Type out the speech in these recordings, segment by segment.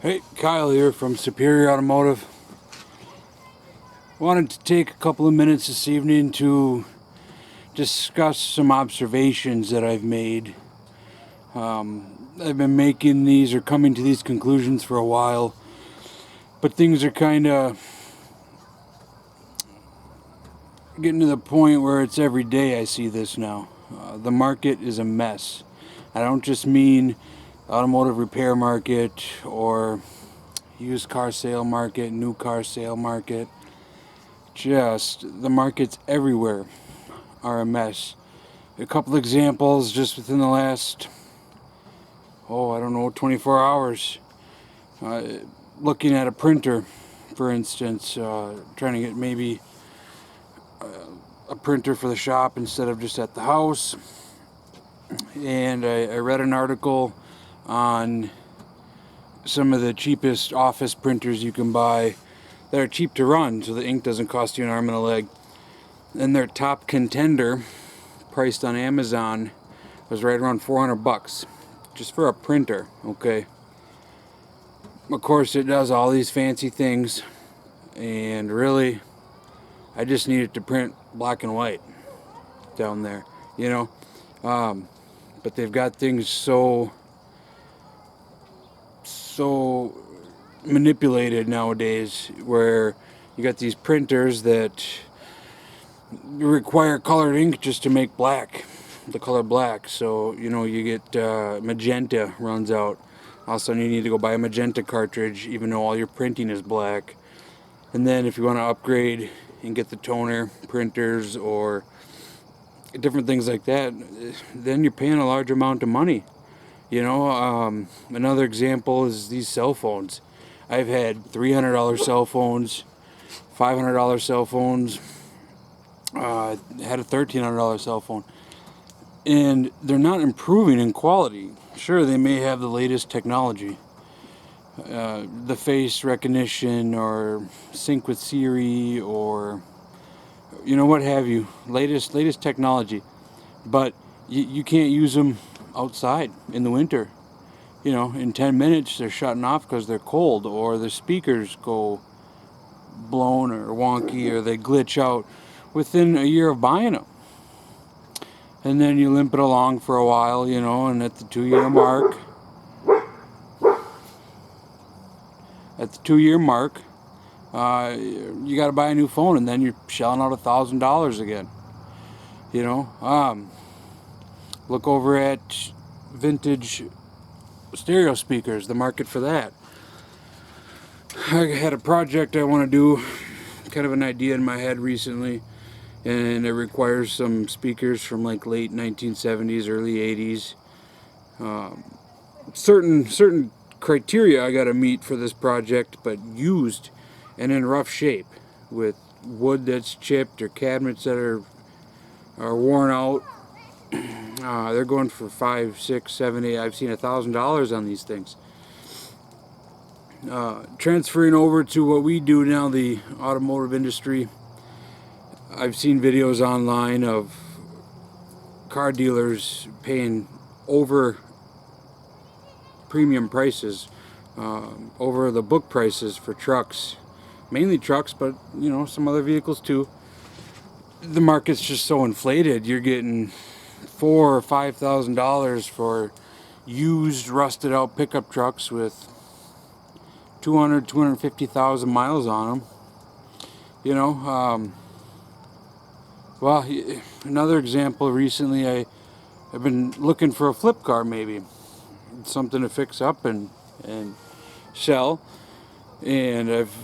Hey, Kyle here from Superior Automotive. Wanted to take a couple of minutes this evening to discuss some observations that I've made. I've been making these or coming to these conclusions for a while, but things are kind of getting to the point where it's every day I see this now. The market is a mess. I don't just mean automotive repair market or used car sale market, new car sale market. Just the markets everywhere are a mess. A couple examples just within the last, 24 hours. Uh, Looking at a printer, for instance, trying to get maybe a printer for the shop instead of just at the house. And I read an article on some of the cheapest office printers you can buy that are cheap to run, so the ink doesn't cost you an arm and a leg. And their top contender, priced on Amazon, was right around $400 just for a printer. Okay, of course it does all these fancy things, and really I just need it to print black and white down there, you know. But they've got things so manipulated nowadays, where you got these printers that require colored ink just to make black, the color black. So you get magenta runs out, all of a sudden you need to go buy a magenta cartridge even though all your printing is black. And then if you want to upgrade and get the toner printers or different things like that, then you're paying a large amount of money. Another example is these cell phones. I've had $300 cell phones, $500 cell phones. I had a $1,300 cell phone, and they're not improving in quality. Sure, they may have the latest technology, the face recognition or sync with Siri or what have you, latest technology, but you can't use them outside in the winter. In 10 minutes they're shutting off because they're cold, or the speakers go blown or wonky, or they glitch out within a year of buying them. And then you limp it along for a while, and at the 2-year mark, you got to buy a new phone, and then you're shelling out $1,000 again. Look over at vintage stereo speakers, the market for that. I had a project I want to do, kind of an idea in my head recently, and it requires some speakers from like late 1970s, early 80s. Certain criteria I got to meet for this project, but used and in rough shape, with wood that's chipped or cabinets that are worn out. They're going for $5, $6, $7, $8. I've seen $1,000 on these things. Transferring over to what we do now, the automotive industry, I've seen videos online of car dealers paying over premium prices, over the book prices for trucks, mainly trucks, but some other vehicles too. The market's just so inflated. You're getting $4,000 or $5,000 for used, rusted out pickup trucks with 250,000 miles on them. Well, another example, recently I've been looking for a flip car, maybe something to fix up and sell, and I've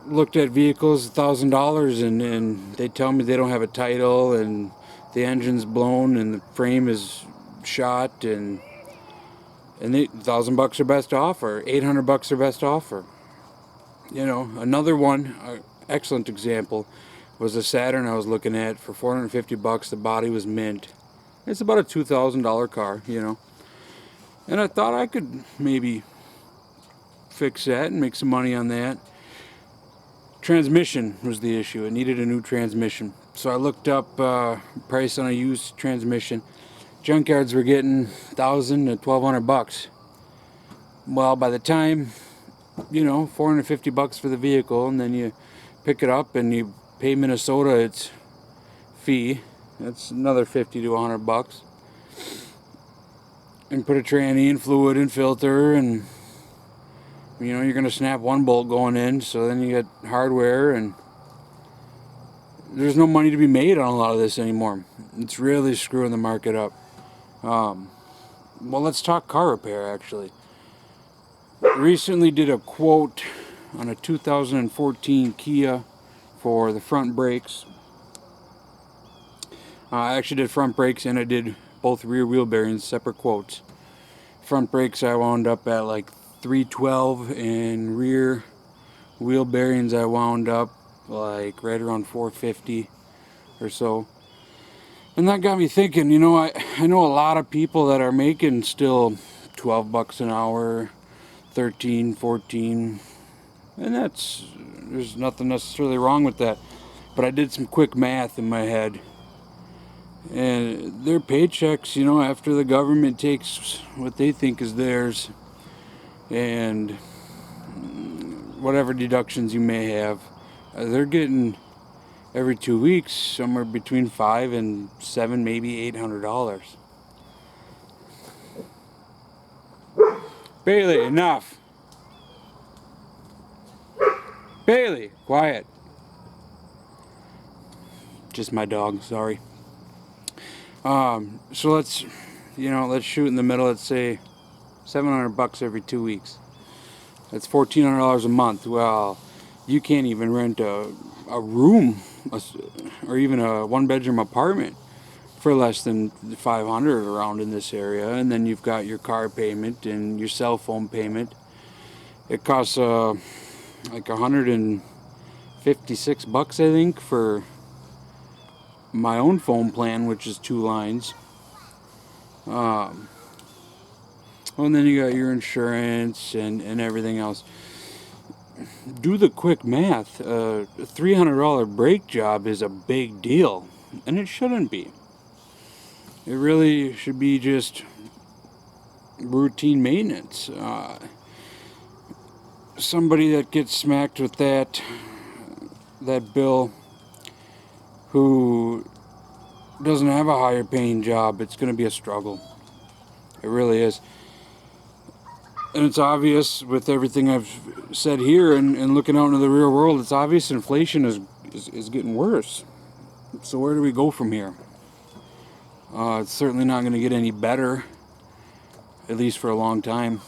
looked at vehicles $1,000, and they tell me they don't have a title, and the engine's blown, and the frame is shot, and they $1,000 are best offer, $800 are best offer. Another one, excellent example, was a Saturn I was looking at for $450. The body was mint. It's about a $2,000 car, and I thought I could maybe fix that and make some money on that. Transmission was the issue. It needed a new transmission, so I looked up price on a used transmission. Junkyards were getting $1,000 to $1,200. Well, by the time you know, $450 for the vehicle, and then you pick it up and you pay Minnesota its fee. That's another $50 to $100, and put a tranny and fluid and filter, and you know you're gonna snap one bolt going in, so then you get hardware, and there's no money to be made on a lot of this anymore. It's really screwing the market up. Well, let's talk car repair. Actually, recently did a quote on a 2014 Kia for the front brakes. I actually did front brakes and I did both rear wheel bearings, separate quotes. Front brakes I wound up at like $312, and rear wheel bearings I wound up like right around $450 or so. And that got me thinking, you know, I know a lot of people that are making still $12 an hour, 13, 14, and there's nothing necessarily wrong with that. But I did some quick math in my head, and their paychecks, you know, after the government takes what they think is theirs and whatever deductions you may have, they're getting every 2 weeks somewhere between $500 and $700, maybe $800. Bailey, enough. Bailey, quiet. Just my dog, sorry. So let's shoot in the middle. Let's say $700 every 2 weeks. That's $1,400 a month. Well, you can't even rent a room or even a one-bedroom apartment for less than $500 around in this area. And then you've got your car payment and your cell phone payment. It costs like $156, I think, for my own phone plan, which is 2 lines. And then you got your insurance and everything else. Do the quick math. A $300 brake job is a big deal, and it shouldn't be. It really should be just routine maintenance. Somebody that gets smacked with that bill, who doesn't have a higher paying job, it's going to be a struggle. It really is. And it's obvious with everything I've said here and looking out into the real world, it's obvious inflation is getting worse. So where do we go from here? It's certainly not going to get any better, at least for a long time.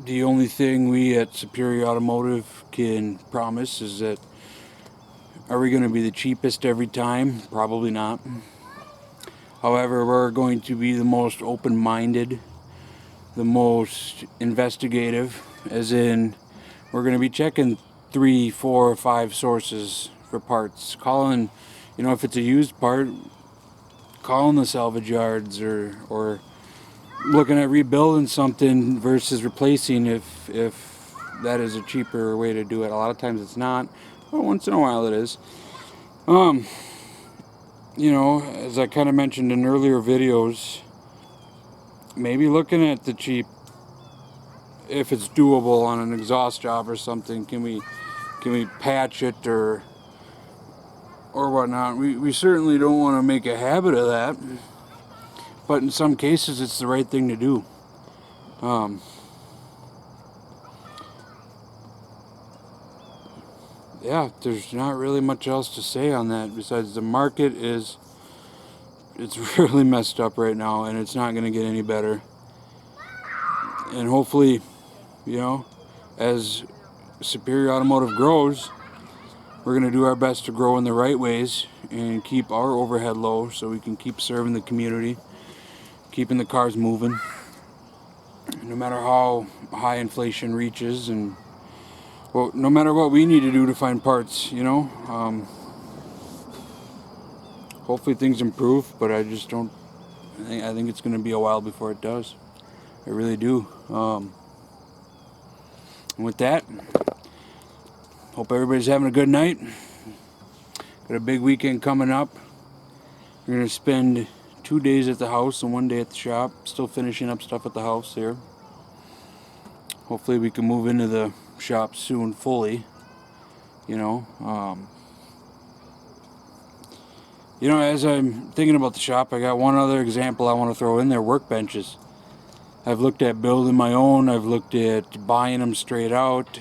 The only thing we at Superior Automotive can promise is that, are we going to be the cheapest every time? Probably not. However, we're going to be the most open-minded, the most investigative, as in we're going to be checking 3, 4, 5 sources for parts. Calling, you know, if it's a used part, calling the salvage yards, or looking at rebuilding something versus replacing if that is a cheaper way to do it. A lot of times it's not, but once in a while it is. You know, as I kind of mentioned in earlier videos, maybe looking at the cheap, if it's doable on an exhaust job or something, can we patch it or whatnot. We certainly don't want to make a habit of that, but in some cases it's the right thing to do. Yeah, there's not really much else to say on that besides the market it's really messed up right now, and it's not going to get any better. And hopefully, you know, as Superior Automotive grows, we're going to do our best to grow in the right ways and keep our overhead low so we can keep serving the community, keeping the cars moving, no matter how high inflation reaches, and well, no matter what we need to do to find parts, you know. Hopefully things improve, but I just don't. I think it's going to be a while before it does. I really do. And with that, hope everybody's having a good night. Got a big weekend coming up. We're going to spend 2 days at the house and 1 day at the shop. Still finishing up stuff at the house here. Hopefully we can move into the shop soon fully. You know, as I'm thinking about the shop, I got one other example I want to throw in there: workbenches. I've looked at building my own. I've looked at buying them straight out.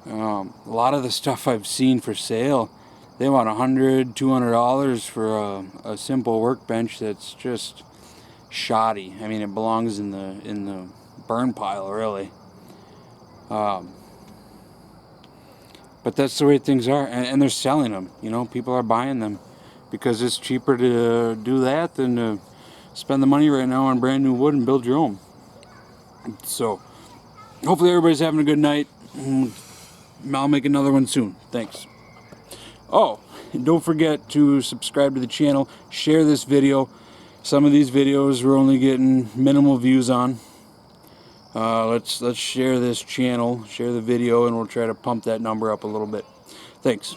A lot of the stuff I've seen for sale, they want $100, $200 for a simple workbench that's just shoddy. I mean, it belongs in the burn pile, really. But that's the way things are, and they're selling them. You know, people are buying them because it's cheaper to do that than to spend the money right now on brand new wood and build your own. So, hopefully everybody's having a good night. I'll make another one soon. Thanks. Oh, and don't forget to subscribe to the channel. Share this video. Some of these videos we're only getting minimal views on. Let's share this channel, share the video, and we'll try to pump that number up a little bit. Thanks.